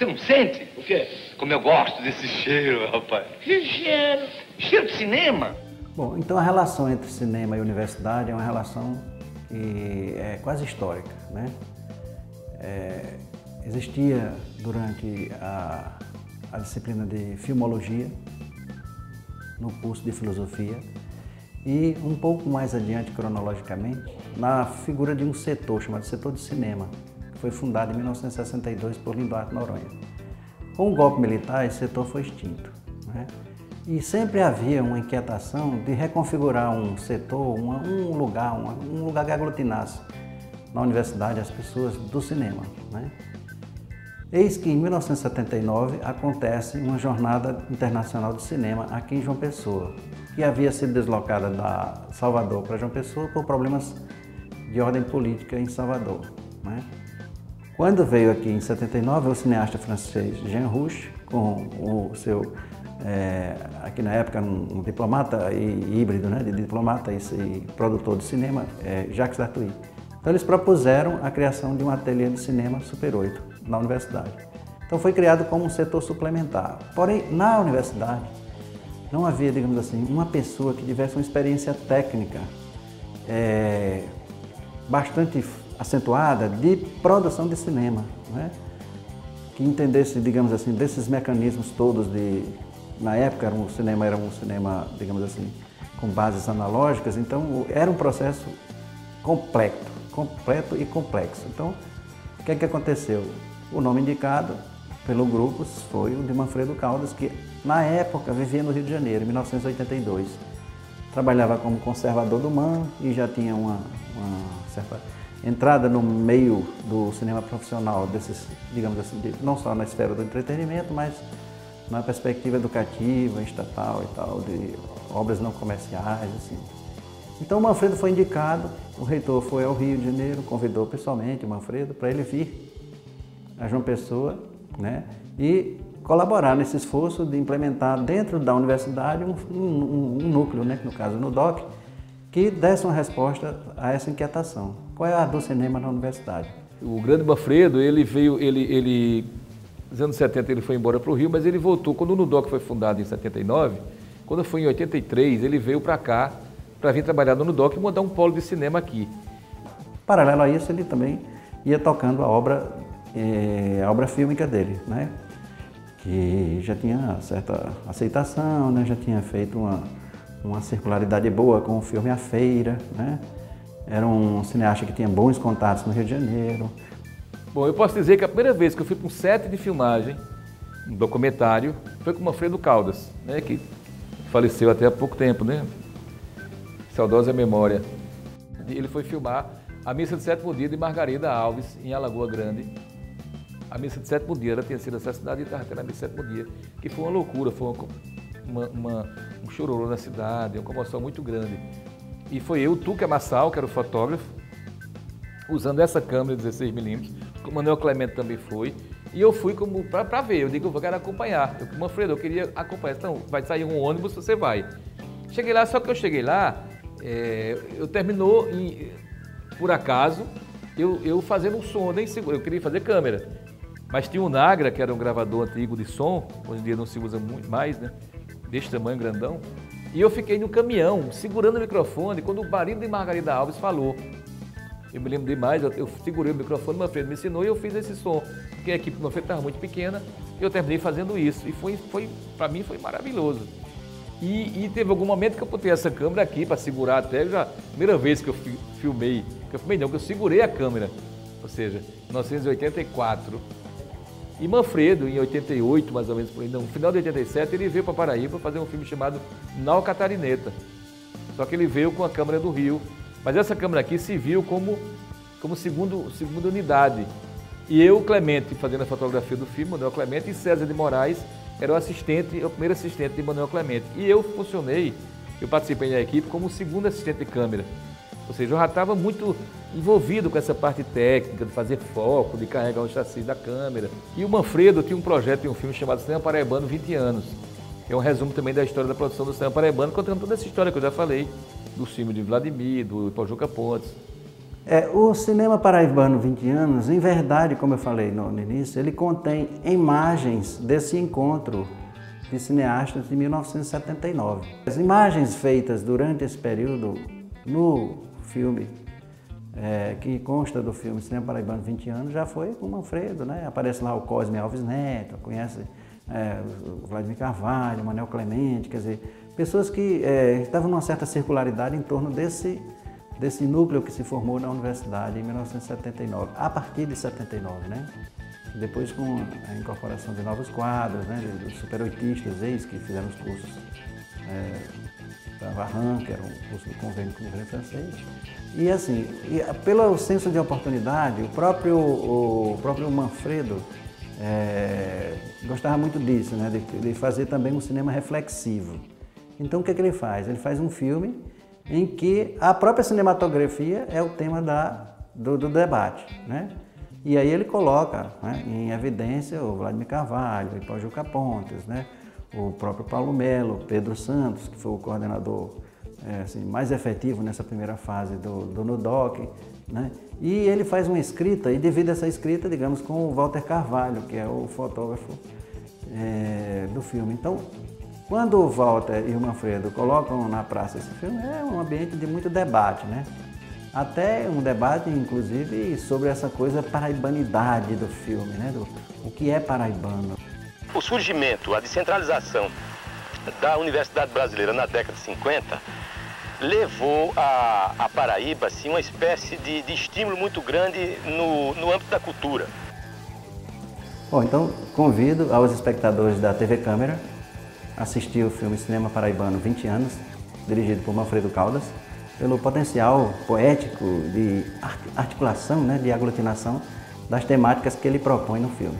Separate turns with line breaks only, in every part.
Você não sente?
O quê?
Como eu gosto desse cheiro, rapaz.
Que cheiro?
Cheiro de cinema.
Bom, então a relação entre cinema e universidade é uma relação que é quase histórica, né? Existia durante a disciplina de filmologia, no curso de filosofia, e um pouco mais adiante, cronologicamente, na figura de um setor chamado setor de cinema, que foi fundado em 1962 por Lindoarte Noronha. Com o golpe militar, esse setor foi extinto, né? E sempre havia uma inquietação de reconfigurar um setor, um lugar que aglutinasse na universidade as pessoas do cinema, né? Eis que em 1979 acontece uma jornada internacional de cinema aqui em João Pessoa, que havia sido deslocada da Salvador para João Pessoa por problemas de ordem política em Salvador, né? Quando veio aqui em 79, o cineasta francês Jean Rouch, com o seu, aqui na época, um diplomata e híbrido, né, de diplomata e produtor de cinema, Jacques Arthuis. Então eles propuseram a criação de um ateliê de cinema Super 8 na universidade. Então foi criado como um setor suplementar. Porém, na universidade não havia, digamos assim, uma pessoa que tivesse uma experiência técnica bastante acentuada de produção de cinema, né? Que entendesse, digamos assim, desses mecanismos todos na época o cinema era um cinema, digamos assim, com bases analógicas, então era um processo completo e complexo. Então, o que é que aconteceu? O nome indicado pelo grupo foi o de Manfredo Caldas, que na época vivia no Rio de Janeiro, em 1982. Trabalhava como conservador do MAN e já tinha uma certa entrada no meio do cinema profissional, desses, digamos assim, não só na esfera do entretenimento, mas na perspectiva educativa, estatal e tal, de obras não comerciais, assim. Então o Manfredo foi indicado, o reitor foi ao Rio de Janeiro, convidou pessoalmente o Manfredo para ele vir a João Pessoa, né, e colaborar nesse esforço de implementar dentro da universidade um núcleo, né, no caso no DOC, que desse uma resposta a essa inquietação. Qual é a do cinema na universidade?
O grande Manfredo, ele veio, nos anos 70 ele foi embora para o Rio, mas ele voltou, quando o NUDOC foi fundado em 79, quando foi em 83, ele veio para cá, para vir trabalhar no NUDOC e montar um polo de cinema aqui.
Paralelo a isso, ele também ia tocando a obra fílmica dele, né? Que já tinha certa aceitação, né? Já tinha feito uma circularidade boa com o filme A Feira, né? Era um cineasta que tinha bons contatos no Rio de Janeiro.
Bom, eu posso dizer que a primeira vez que eu fui para um set de filmagem, um documentário, foi com o Manfredo Caldas, né? Que faleceu até há pouco tempo, né? Saudosa memória. Ele foi filmar a Missa de Sétimo Dia de Margarida Alves, em Alagoa Grande. A Missa de Sétimo Dia, ela tinha sido assassinada e estava tendo a Missa de Sétimo Dia, que foi uma loucura, foi um chororô na cidade, uma comoção muito grande. E foi eu, Tuca Massal, que era o fotógrafo, usando essa câmera 16mm, o Manuel Clemente também foi, e eu fui como para ver, eu digo, eu quero acompanhar. Manfredo, eu queria acompanhar, então vai sair um ônibus, você vai. Cheguei lá, só que eu cheguei lá, eu terminou, por acaso, eu fazendo um som, nem seguro, eu queria fazer câmera. Mas tinha um Nagra, que era um gravador antigo de som, hoje em dia não se usa muito mais, né? Desse tamanho, grandão. E eu fiquei no caminhão, segurando o microfone, quando o marido de Margarida Alves falou. Eu me lembro demais, eu segurei o microfone, o Manfredo me ensinou e eu fiz esse som. Porque a equipe do Manfredo estava muito pequena, e eu terminei fazendo isso. E para mim foi maravilhoso. E teve algum momento que eu botei essa câmera aqui para segurar até, já primeira vez que eu filmei, que eu segurei a câmera, ou seja, em 1984. E Manfredo, em 88, mais ou menos, no final de 87, ele veio para Paraíba fazer um filme chamado Nau Catarineta. Só que ele veio com a câmera do Rio. Mas essa câmera aqui se viu como segunda unidade. E eu, Clemente, fazendo a fotografia do filme, Manuel Clemente, e César de Moraes era o primeiro assistente de Manuel Clemente. E eu participei da equipe como segundo assistente de câmera. Ou seja, eu já estava muito envolvido com essa parte técnica, de fazer foco, de carregar o chassi da câmera. E o Manfredo tinha um projeto, um filme chamado Cinema Paraibano 20 anos. É um resumo também da história da produção do cinema paraibano, contando toda essa história que eu já falei, do filme de Vladimir, do Ipojuca Pontes.
O Cinema Paraibano 20 anos, em verdade, como eu falei no início, ele contém imagens desse encontro de cineastas de 1979. As imagens feitas durante esse período no filme, que consta do filme Cinema Paraibano 20 anos, já foi com o Manfredo, né? Aparece lá o Cosme Alves Neto, conhece o Vladimir Carvalho, o Manuel Clemente, quer dizer, pessoas que estavam numa certa circularidade em torno desse núcleo que se formou na universidade em 1979, a partir de 79, né? Depois com a incorporação de novos quadros, né? Dos super-oitistas, ex que fizeram os cursos da Varran, que era um curso do convênio com o governo francês. E assim, pelo senso de oportunidade, o próprio Manfredo gostava muito disso, né? De fazer também um cinema reflexivo. Então o que ele faz? Ele faz um filme em que a própria cinematografia é o tema do debate, né? E aí ele coloca, né, em evidência o Vladimir Carvalho, o Ipojuca Pontes, né, o próprio Paulo Melo, Pedro Santos, que foi o coordenador assim, mais efetivo nessa primeira fase do NUDOC, né? E ele faz uma escrita e divide essa escrita, digamos, com o Walter Carvalho, que é o fotógrafo do filme. Então, quando o Walter e o Manfredo colocam na praça esse filme, é um ambiente de muito debate, né? Até um debate, inclusive, sobre essa coisa paraibanidade do filme, né? O que é paraibano.
O surgimento, a descentralização da Universidade Brasileira na década de 50 levou a Paraíba assim, uma espécie de estímulo muito grande no âmbito da cultura.
Bom, então convido aos espectadores da TV Câmara a assistir o filme Cinema Paraibano 20 anos, dirigido por Manfredo Caldas, pelo potencial poético de articulação, né, de aglutinação das temáticas que ele propõe no filme.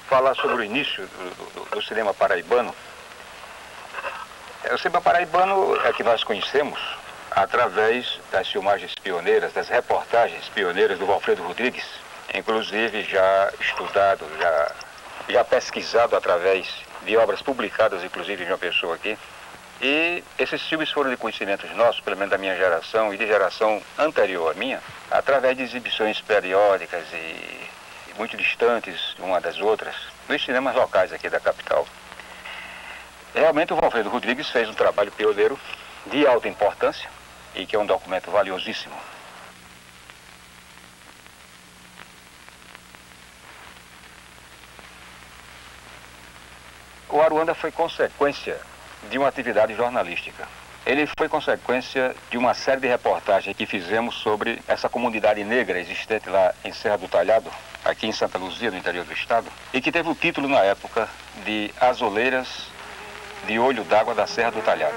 Falar sobre o início do cinema paraibano. O cinema paraibano é que nós conhecemos através das filmagens pioneiras, das reportagens pioneiras do Valfredo Rodrigues, inclusive já estudado, já pesquisado através de obras publicadas, inclusive de uma pessoa aqui. E esses filmes foram de conhecimentos nossos, pelo menos da minha geração e de geração anterior à minha, através de exibições periódicas e muito distantes uma das outras, nos cinemas locais aqui da capital. Realmente o Valfredo Rodrigues fez um trabalho pioneiro de alta importância e que é um documento valiosíssimo. O Aruanda foi consequência de uma atividade jornalística. Ele foi consequência de uma série de reportagens que fizemos sobre essa comunidade negra existente lá em Serra do Talhado, aqui em Santa Luzia, no interior do estado, e que teve o título na época de As Oleiras de Olho d'Água da Serra do Talhado.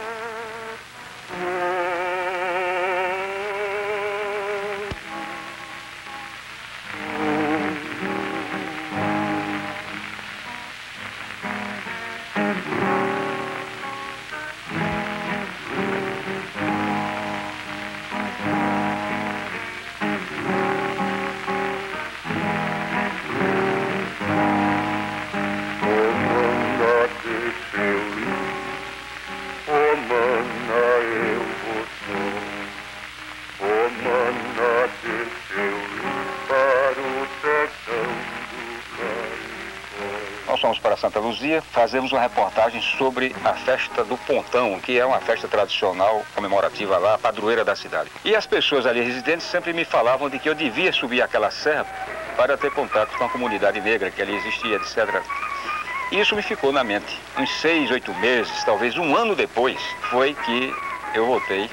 Santa Luzia, fazemos uma reportagem sobre a festa do Pontão, que é uma festa tradicional, comemorativa lá, padroeira da cidade. E as pessoas ali residentes sempre me falavam de que eu devia subir aquela serra para ter contato com a comunidade negra que ali existia, etc. E isso me ficou na mente. Uns 6, 8 meses, talvez um ano depois, foi que eu voltei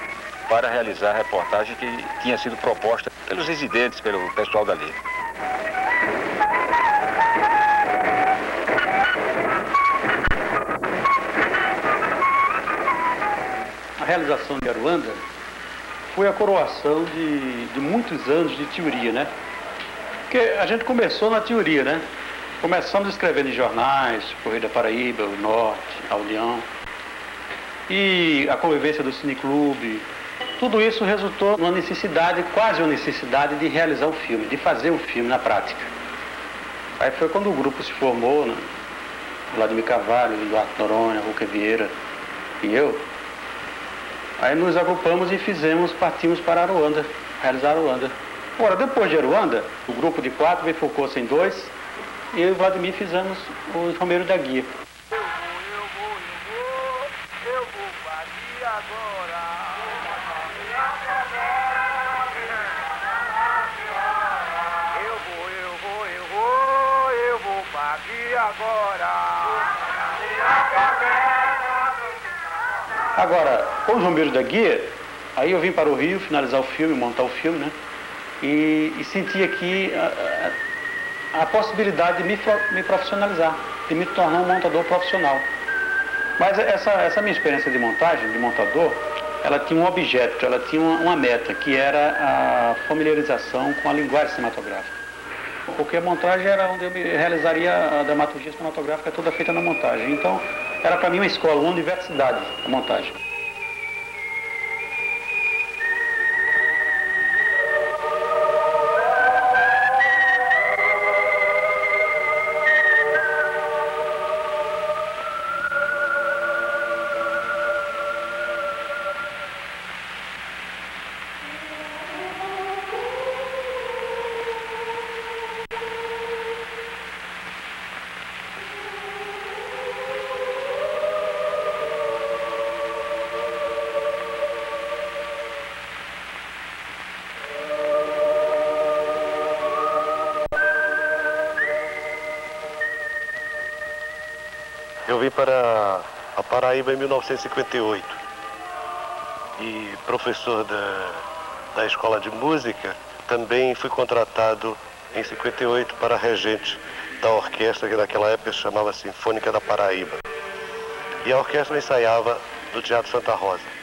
para realizar a reportagem que tinha sido proposta pelos residentes, pelo pessoal dali.
A realização de Aruanda foi a coroação de muitos anos de teoria, né? Porque a gente começou na teoria, né? Começamos escrevendo em jornais, Correio da Paraíba, o Norte, a União. E a convivência do cineclube. Tudo isso resultou numa necessidade, quase uma necessidade de realizar o filme, de fazer o filme na prática. Aí foi quando o grupo se formou, né? Vladimir Carvalho, Eduardo Noronha, Ruca Vieira e eu. Aí nos agrupamos e partimos para Aruanda, realizar Aruanda. Ora, depois de Aruanda, o grupo de 4 bifurcou-se em 2 e eu e o Vladimir fizemos os Romeiros da Guia.
Eu vou partir agora. Eu vou partir agora.
Agora, com os Romeiros da Guia, aí eu vim para o Rio finalizar o filme, montar o filme, né? E senti aqui a possibilidade de me profissionalizar, de me tornar um montador profissional. Mas essa minha experiência de montagem, de montador, ela tinha um objeto, ela tinha uma meta, que era a familiarização com a linguagem cinematográfica. Porque a montagem era onde eu realizaria a dramaturgia cinematográfica toda feita na montagem. Então, era para mim uma escola, uma universidade, a montagem.
Eu vim para a Paraíba em 1958 e professor da escola de música, também fui contratado em 58 para regente da orquestra que naquela época se chamava Sinfônica da Paraíba. E a orquestra ensaiava no Teatro Santa Rosa.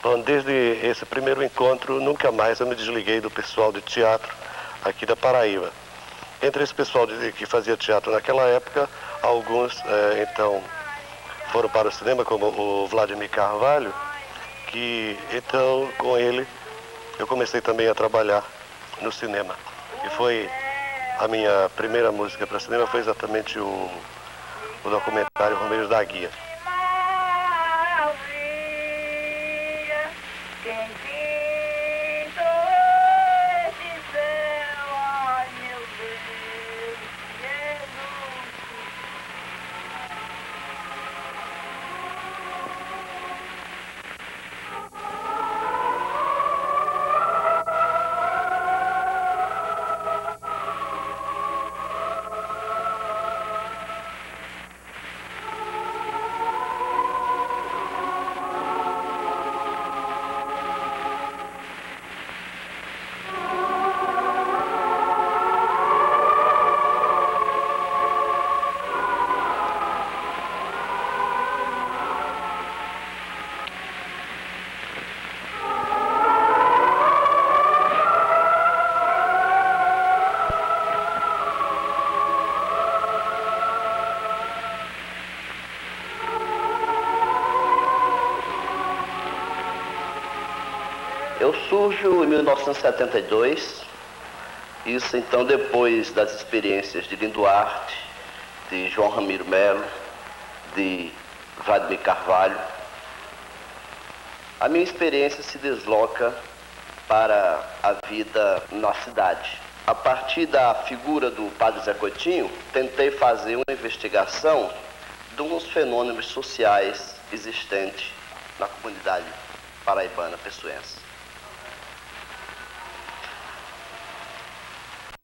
Bom, desde esse primeiro encontro, nunca mais eu me desliguei do pessoal de teatro aqui da Paraíba. Entre esse pessoal que fazia teatro naquela época, alguns então foram para o cinema, como o Vladimir Carvalho, que então com ele eu comecei também a trabalhar no cinema. E foi a minha primeira música para cinema, foi exatamente o documentário Romeiros da Guia.
surjo em 1972, isso então depois das experiências de Lindo Duarte, de João Ramiro Melo, de Vladimir Carvalho. A minha experiência se desloca para a vida na cidade. A partir da figura do Padre Zé Coutinho, tentei fazer uma investigação de uns fenômenos sociais existentes na comunidade paraibana pessoense.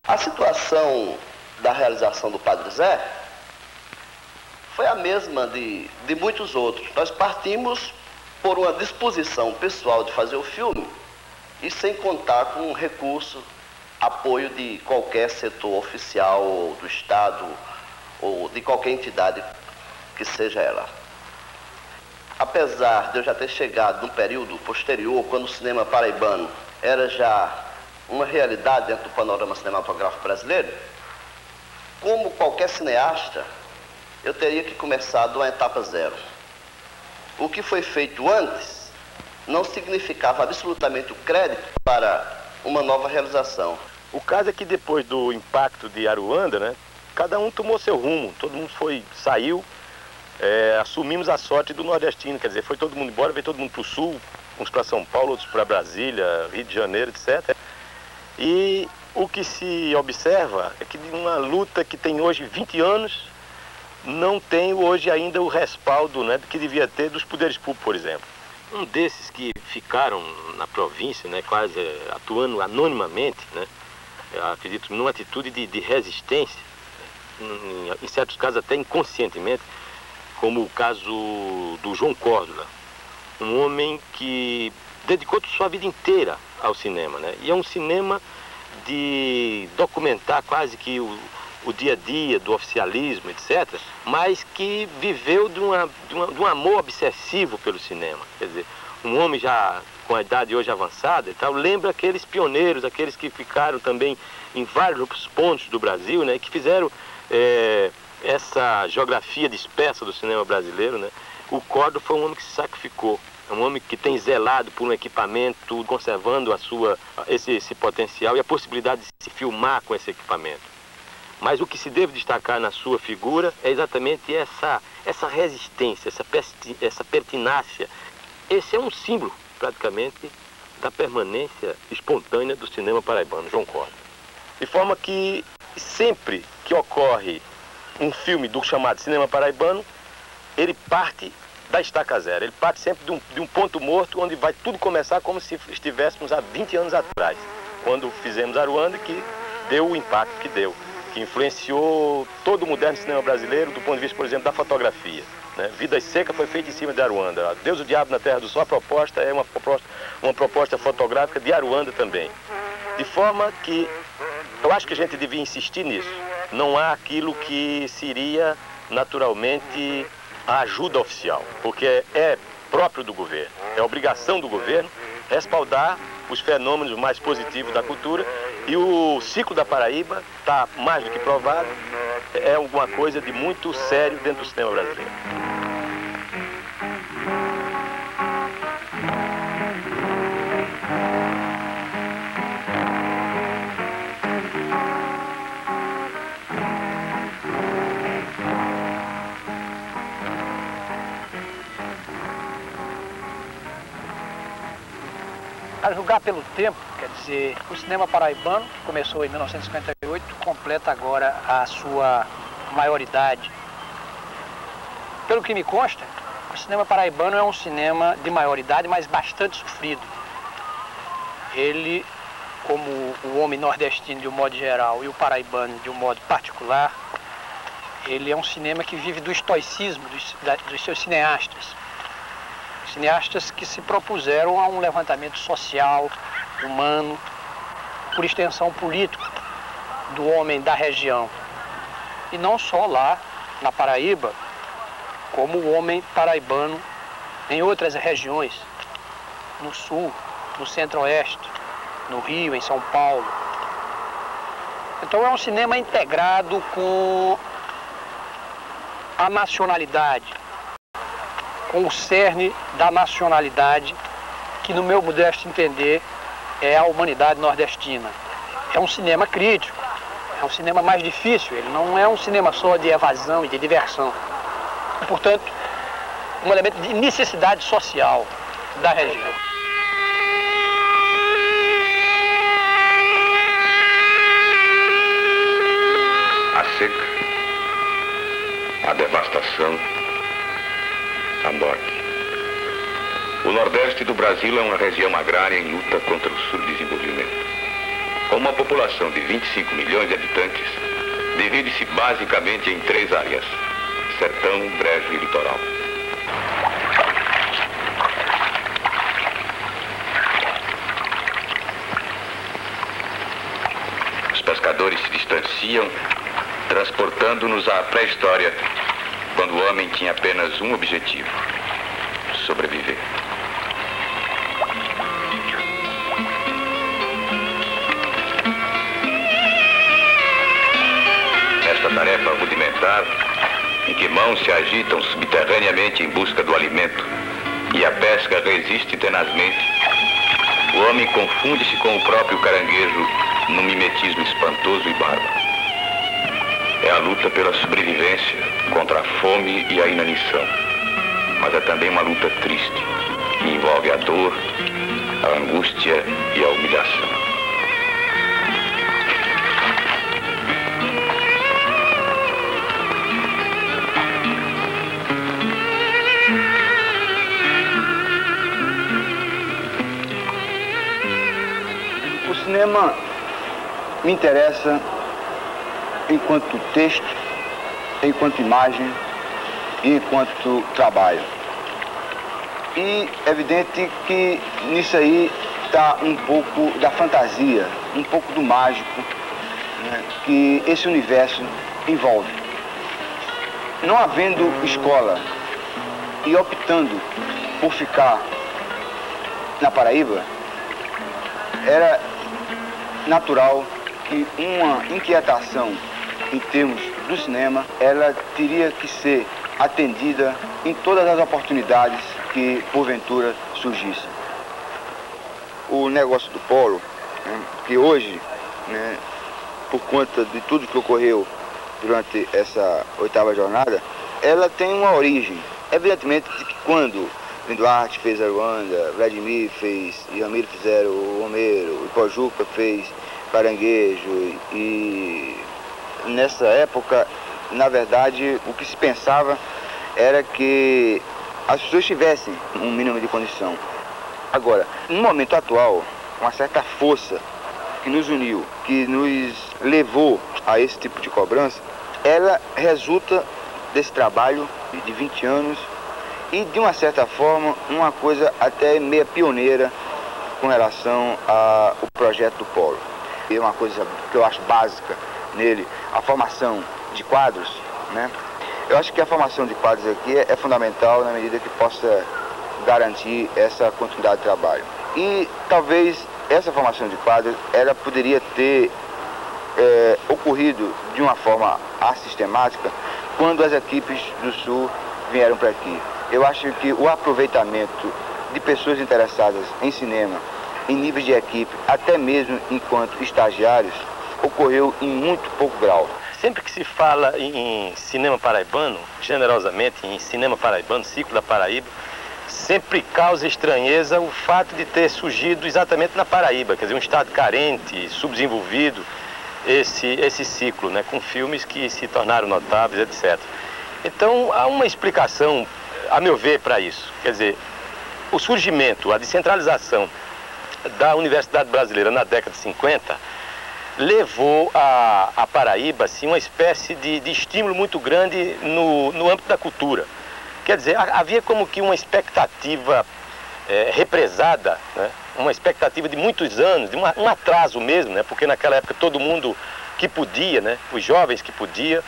A situação da realização do Padre Zé foi a mesma de muitos outros. Nós partimos por uma disposição pessoal de fazer o filme e sem contar com recurso, apoio de qualquer setor oficial ou do Estado ou de qualquer entidade que seja ela. Apesar de eu já ter chegado num período posterior, quando o cinema paraibano era já uma realidade dentro do panorama cinematográfico brasileiro, como qualquer cineasta, eu teria que começar de uma etapa zero. O que foi feito antes não significava absolutamente o crédito para uma nova realização.
O caso é que depois do impacto de Aruanda, né, cada um tomou seu rumo, todo mundo saiu, assumimos a sorte do nordestino, quer dizer, foi todo mundo embora, veio todo mundo para o sul, uns para São Paulo, outros para Brasília, Rio de Janeiro, etc. E o que se observa é que de uma luta que tem hoje 20 anos, não tem hoje ainda o respaldo, né, que devia ter dos poderes públicos, por exemplo. Um desses que ficaram na província, né, quase atuando anonimamente, né, acredito numa atitude de resistência, em certos casos até inconscientemente, como o caso do João Córdoba, um homem que dedicou sua vida inteira ao cinema, né? E é um cinema de documentar quase que o dia a dia do oficialismo, etc., mas que viveu de um amor obsessivo pelo cinema. Quer dizer, um homem já com a idade hoje avançada e tal, lembra aqueles pioneiros, aqueles que ficaram também em vários pontos do Brasil, né, que fizeram essa geografia dispersa do cinema brasileiro, né? O Córdoba foi um homem que se sacrificou. É um homem que tem zelado por um equipamento, conservando esse potencial e a possibilidade de se filmar com esse equipamento. Mas o que se deve destacar na sua figura é exatamente essa resistência, essa pertinácia. Esse é um símbolo, praticamente, da permanência espontânea do cinema paraibano, João Córdoba. De forma que sempre que ocorre um filme do chamado cinema paraibano, ele parte da estaca zero. Ele parte sempre de um ponto morto, onde vai tudo começar como se estivéssemos há 20 anos atrás, quando fizemos Aruanda, que deu o impacto que deu, que influenciou todo o moderno cinema brasileiro, do ponto de vista, por exemplo, da fotografia, né? Vidas Secas foi feita em cima de Aruanda. Deus, o Diabo na Terra do Sol, a proposta é uma proposta fotográfica de Aruanda também. De forma que eu acho que a gente devia insistir nisso. Não há aquilo que seria naturalmente a ajuda oficial, porque é próprio do governo, é obrigação do governo respaldar os fenômenos mais positivos da cultura, e o ciclo da Paraíba está mais do que provado, é alguma coisa de muito sério dentro do cinema brasileiro.
A julgar pelo tempo, quer dizer, o cinema paraibano, que começou em 1958, completa agora a sua maioridade. Pelo que me consta, o cinema paraibano é um cinema de maioridade, mas bastante sofrido. Ele, como o homem nordestino de um modo geral e o paraibano de um modo particular, ele é um cinema que vive do estoicismo dos seus cineastas. Cineastas que se propuseram a um levantamento social, humano, por extensão político, do homem da região. E não só lá, na Paraíba, como o homem paraibano em outras regiões, no sul, no centro-oeste, no Rio, em São Paulo. Então é um cinema integrado com a nacionalidade, com o cerne da nacionalidade, que no meu modesto entender é a humanidade nordestina. É um cinema crítico, é um cinema mais difícil, ele não é um cinema só de evasão e de diversão. E, portanto, um elemento de necessidade social da região.
A seca, a devastação, a morte. O Nordeste do Brasil é uma região agrária em luta contra o subdesenvolvimento. Com uma população de 25 milhões de habitantes, divide-se basicamente em 3 áreas: sertão, brejo e litoral. Os pescadores se distanciam, transportando-nos à pré-história, quando o homem tinha apenas um objetivo: sobreviver. Esta tarefa rudimentar, em que mãos se agitam subterraneamente em busca do alimento e a pesca resiste tenazmente, o homem confunde-se com o próprio caranguejo num mimetismo espantoso e bárbaro. É a luta pela sobrevivência contra a fome e a inanição, mas é também uma luta triste, que envolve a dor, a angústia e a humilhação.
O cinema me interessa enquanto texto, enquanto imagem e enquanto trabalho. E é evidente que nisso aí está um pouco da fantasia, um pouco do mágico, né, que esse universo envolve. Não havendo escola e optando por ficar na Paraíba, era natural que uma inquietação em termos do cinema, ela teria que ser atendida em todas as oportunidades que porventura surgissem. O negócio do polo, né, que hoje, né, por conta de tudo que ocorreu durante essa 8ª jornada, ela tem uma origem. Evidentemente que quando Duarte fez Aruanda, Vladimir fez, e Ramiro fizeram o Homero, o Pojuca fez Caranguejo, e nessa época, na verdade, o que se pensava era que as pessoas tivessem um mínimo de condição. Agora, no momento atual, uma certa força que nos uniu, que nos levou a esse tipo de cobrança, ela resulta desse trabalho de 20 anos e, de uma certa forma, uma coisa até meia pioneira com relação ao projeto do Polo. E uma coisa que eu acho básica nele, a formação de quadros, né? Eu acho que a formação de quadros aqui é fundamental na medida que possa garantir essa continuidade de trabalho. E talvez essa formação de quadros, ela poderia ter ocorrido de uma forma assistemática quando as equipes do Sul vieram para aqui. Eu acho que o aproveitamento de pessoas interessadas em cinema, em níveis de equipe, até mesmo enquanto estagiários, ocorreu em muito pouco grau.
Sempre que se fala em cinema paraibano, generosamente em cinema paraibano, ciclo da Paraíba, sempre causa estranheza o fato de ter surgido exatamente na Paraíba, quer dizer, um estado carente, subdesenvolvido, esse ciclo, né, com filmes que se tornaram notáveis, etc. Então, há uma explicação, a meu ver, para isso. Quer dizer, o surgimento, a descentralização da Universidade Brasileira na década de 50 levou a Paraíba assim, uma espécie de estímulo muito grande no âmbito da cultura. Quer dizer, havia como que uma expectativa represada, né? Uma expectativa de muitos anos, de um atraso mesmo, né? Porque naquela época todo mundo que podia, né? Os jovens que podiam,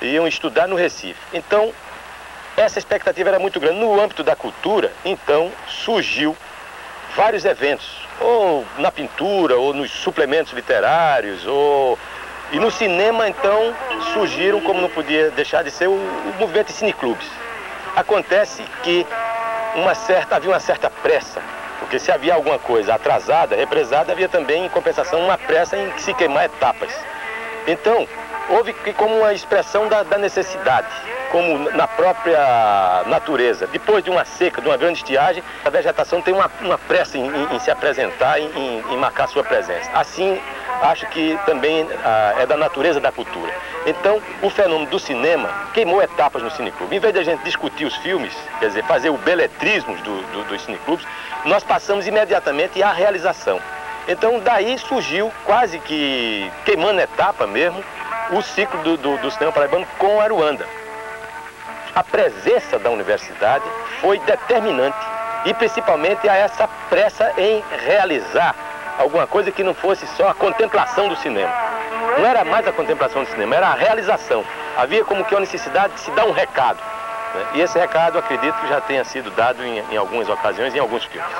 iam estudar no Recife. Então, essa expectativa era muito grande. No âmbito da cultura, então, surgiu vários eventos, ou na pintura, ou nos suplementos literários, e no cinema, então, surgiram, como não podia deixar de ser, o movimento de cineclubes. Acontece que havia uma certa pressa Porque se havia alguma coisa atrasada, represada, havia também, em compensação, uma pressa em se queimar etapas. Então, houve como uma expressão da necessidade, como na própria natureza. Depois de uma seca, de uma grande estiagem, a vegetação tem uma pressa em se apresentar, em marcar sua presença. Assim, acho que também é da natureza da cultura. Então, o fenômeno do cinema queimou etapas no cineclube. Em vez de a gente discutir os filmes, quer dizer, fazer o beletrismo dos cineclubes, nós passamos imediatamente à realização. Então, daí surgiu, quase que queimando etapa mesmo, o ciclo do cinema paraibano com o Aruanda. A presença da universidade foi determinante, e principalmente a essa pressa em realizar alguma coisa que não fosse só a contemplação do cinema. Não era mais a contemplação do cinema, era a realização. Havia como que a necessidade de se dar um recado, né? E esse recado, acredito que já tenha sido dado em algumas ocasiões, em alguns filmes.